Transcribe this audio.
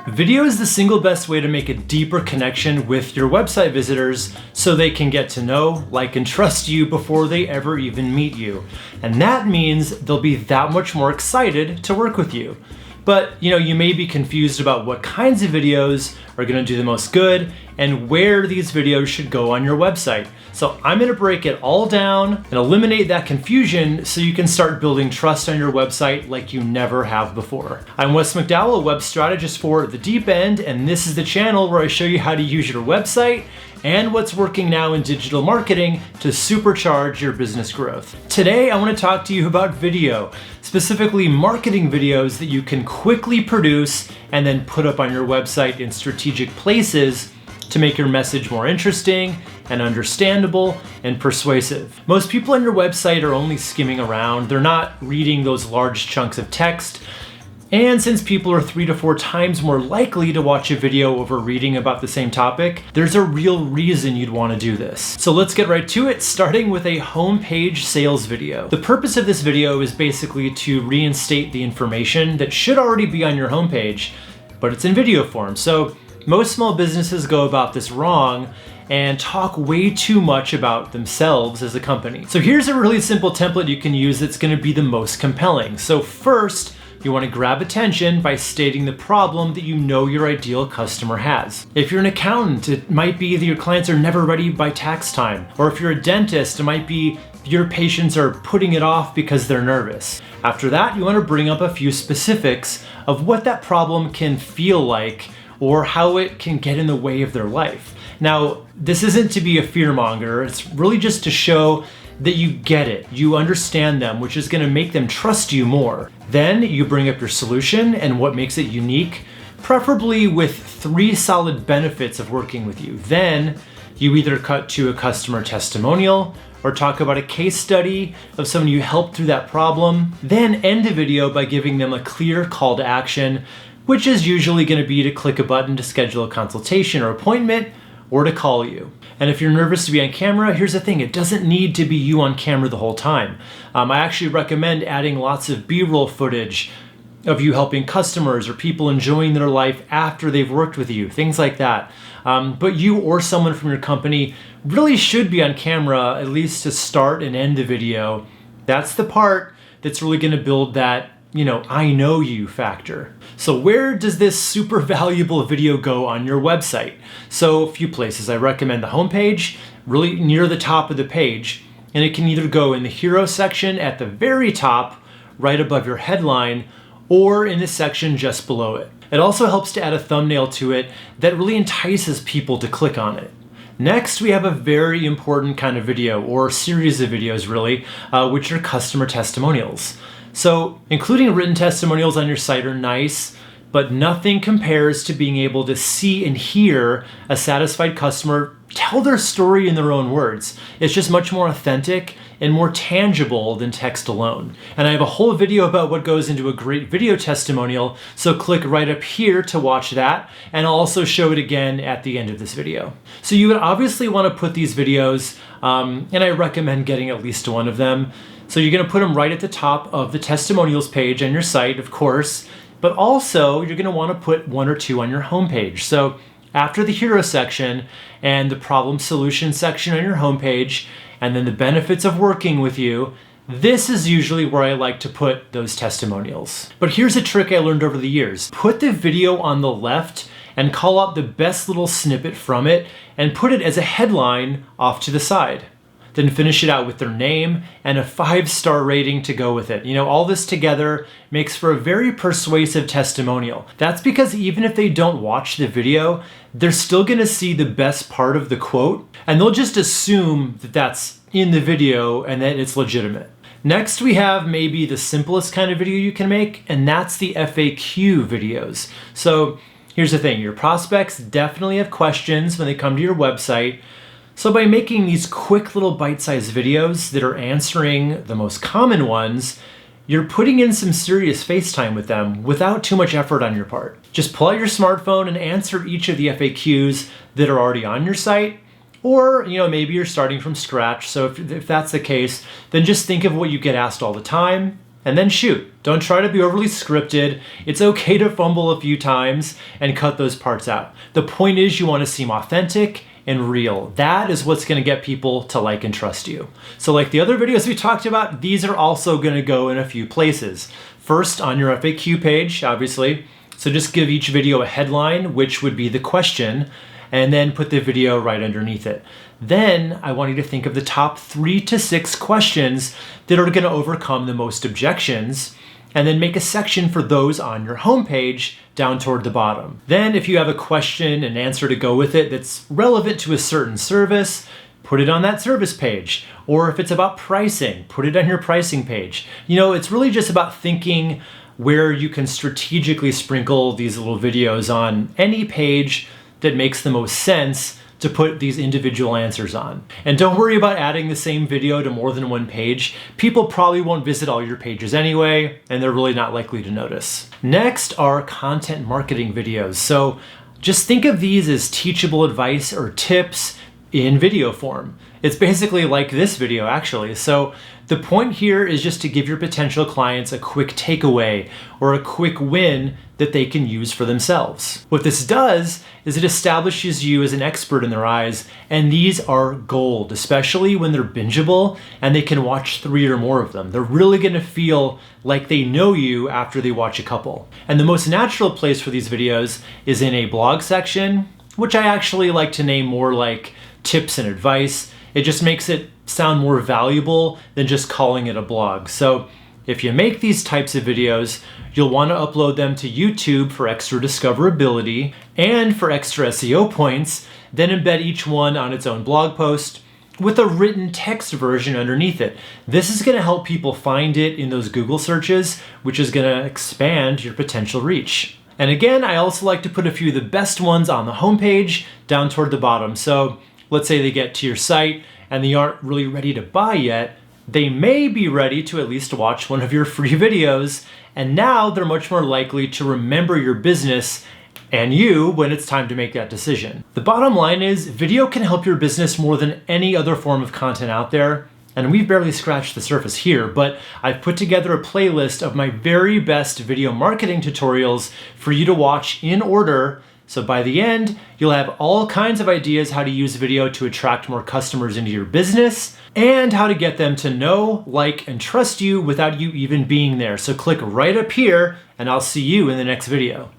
Video is the single best way to make a deeper connection with your website visitors so they can get to know, like, and trust you before they ever even meet you. And that means they'll be that much more excited to work with you. But you may be confused about what kinds of videos are going to do the most good and where these videos should go on your website. So I'm going to break it all down and eliminate that confusion so you can start building trust on your website like you never have before. I'm Wes McDowell, a web strategist for The Deep End, and this is the channel where I show you how to use your website and what's working now in digital marketing to supercharge your business growth. Today, I want to talk to you about video, specifically marketing videos that you can quickly produce and then put up on your website in strategic places to make your message more interesting and understandable and persuasive. Most people on your website are only skimming around. They're not reading those large chunks of text. And since people are 3 to 4 times more likely to watch a video over reading about the same topic, there's a real reason you'd want to do this. So let's get right to it, starting with a homepage sales video. The purpose of this video is basically to reinstate the information that should already be on your homepage, but it's in video form. So most small businesses go about this wrong and talk way too much about themselves as a company. So here's a really simple template you can use that's going to be the most compelling. So first, you want to grab attention by stating the problem that you know your ideal customer has. If you're an accountant, it might be that your clients are never ready by tax time. Or if you're a dentist, it might be your patients are putting it off because they're nervous. After that, you want to bring up a few specifics of what that problem can feel like or how it can get in the way of their life. Now, this isn't to be a fearmonger, it's really just to show that you get it, you understand them, which is going to make them trust you more. Then you bring up your solution and what makes it unique, preferably with 3 solid benefits of working with you. Then you either cut to a customer testimonial or talk about a case study of someone you helped through that problem. Then end the video by giving them a clear call to action, which is usually going to be to click a button to schedule a consultation or appointment, or to call you. And if you're nervous to be on camera, here's the thing, it doesn't need to be you on camera the whole time. I actually recommend adding lots of B-roll footage of you helping customers or people enjoying their life after they've worked with you, things like that. But you or someone from your company really should be on camera, at least to start and end the video. That's the part that's really gonna build that I know you factor. So where does this super valuable video go on your website? So a few places. I recommend the homepage, really near the top of the page, and it can either go in the hero section at the very top, right above your headline, or in the section just below it. It also helps to add a thumbnail to it that really entices people to click on it. Next, we have a very important kind of video, or series of videos really, which are customer testimonials. So including written testimonials on your site are nice, but nothing compares to being able to see and hear a satisfied customer tell their story in their own words. It's just much more authentic and more tangible than text alone. And I have a whole video about what goes into a great video testimonial, so click right up here to watch that, and I'll also show it again at the end of this video. So you would obviously want to put these videos, and I recommend getting at least one of them. So you're going to put them right at the top of the testimonials page on your site, of course, but also you're going to want to put 1 or 2 on your homepage. So after the hero section and the problem solution section on your homepage, and then the benefits of working with you, this is usually where I like to put those testimonials. But here's a trick I learned over the years. Put the video on the left and call out the best little snippet from it and put it as a headline off to the side. Then finish it out with their name and a 5-star rating to go with it. All this together makes for a very persuasive testimonial. That's because even if they don't watch the video, they're still gonna see the best part of the quote, and they'll just assume that that's in the video and that it's legitimate. Next, we have maybe the simplest kind of video you can make, and that's the FAQ videos. So here's the thing, your prospects definitely have questions when they come to your website. So by making these quick little bite-sized videos that are answering the most common ones, you're putting in some serious face time with them without too much effort on your part. Just pull out your smartphone and answer each of the FAQs that are already on your site, or maybe you're starting from scratch. So if that's the case, then just think of what you get asked all the time and then shoot. Don't try to be overly scripted. It's okay to fumble a few times and cut those parts out. The point is you want to seem authentic and real. That is what's going to get people to like and trust you. So like the other videos we talked about, these are also going to go in a few places. First, on your FAQ page, obviously. So just give each video a headline, which would be the question, and then put the video right underneath it. Then I want you to think of the top 3 to 6 questions that are going to overcome the most objections, and then make a section for those on your homepage down toward the bottom. Then if you have a question and answer to go with it that's relevant to a certain service, put it on that service page. Or if it's about pricing, put it on your pricing page. You know, it's really just about thinking where you can strategically sprinkle these little videos on any page that makes the most sense to put these individual answers on. And don't worry about adding the same video to more than one page. People probably won't visit all your pages anyway, and they're really not likely to notice. Next are content marketing videos. So just think of these as teachable advice or tips in video form. It's basically like this video actually. So the point here is just to give your potential clients a quick takeaway or a quick win that they can use for themselves. What this does is it establishes you as an expert in their eyes, and these are gold, especially when they're bingeable and they can watch 3 or more of them. They're really gonna feel like they know you after they watch a couple. And the most natural place for these videos is in a blog section, which I actually like to name more like tips and advice. It just makes it sound more valuable than just calling it a blog. So if you make these types of videos, you'll want to upload them to YouTube for extra discoverability and for extra SEO points, then embed each one on its own blog post with a written text version underneath it. This is going to help people find it in those Google searches, which is going to expand your potential reach. And again, I also like to put a few of the best ones on the homepage down toward the bottom. So let's say they get to your site and they aren't really ready to buy yet. They may be ready to at least watch one of your free videos, and now they're much more likely to remember your business and you when it's time to make that decision. The bottom line is video can help your business more than any other form of content out there, and we've barely scratched the surface here, but I've put together a playlist of my very best video marketing tutorials for you to watch in order. So by the end, you'll have all kinds of ideas how to use video to attract more customers into your business and how to get them to know, like, and trust you without you even being there. So click right up here and I'll see you in the next video.